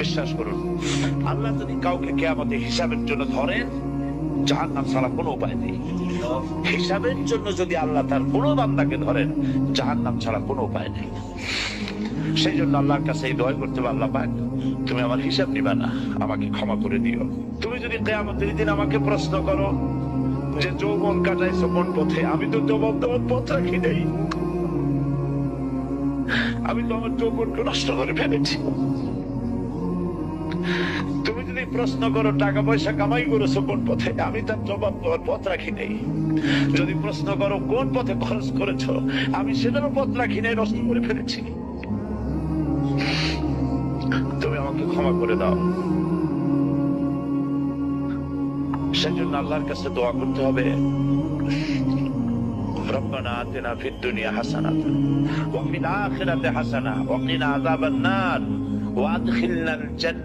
বিশ্বাস করুন, আল্লাহ যদি কাউকে কিয়ামতে হিসাবের জন্য ধরেন, জাহান্নাম ছাড়া কোনো উপায় নেই। হিসাবের জন্য যদি আল্লাহ তার কোনো বান্দাকে ধরেন, জাহান্নাম ছাড়া কোনো উপায় নেই। সেই জন্য আল্লাহর কাছে এই দোয়া করতে হবে, আল্লাহ পাক তুমি আমার হিসাব নিবা না, আমাকে ক্ষমা করে দিও। তুমি যদি কিয়ামতের দিন আমাকে প্রশ্ন করো যে যৌবন কাটাইছো কোন পথে, আমি তো যৌবন তোমার পথ রাখি নেই, আমি তো আমার যৌবনকে নষ্ট করে ফেলেছি। তুমি যদি প্রশ্ন করো টাকা পয়সা কামাই করেছো কোন পথে, আমি তার জবাব দেওয়ার পথ রাখি নেই। যদি প্রশ্ন করো কোন পথে খরচ করেছো, আমি সেটারও পথ রাখি নাই, নষ্ট করে ফেলেছি। তুমি আমাকে ক্ষমা করে দাও। সেজন্য আল্লাহর কাছে দোয়া করতে হবে, রব্বানা আতিনা ফিদ দুনিয়া হাসানাতান ওয়া ফিল আখিরাতি হাসানাহ ওয়া কিনা আযাবান নার ওয়া আদখিলনাল জান্নাহ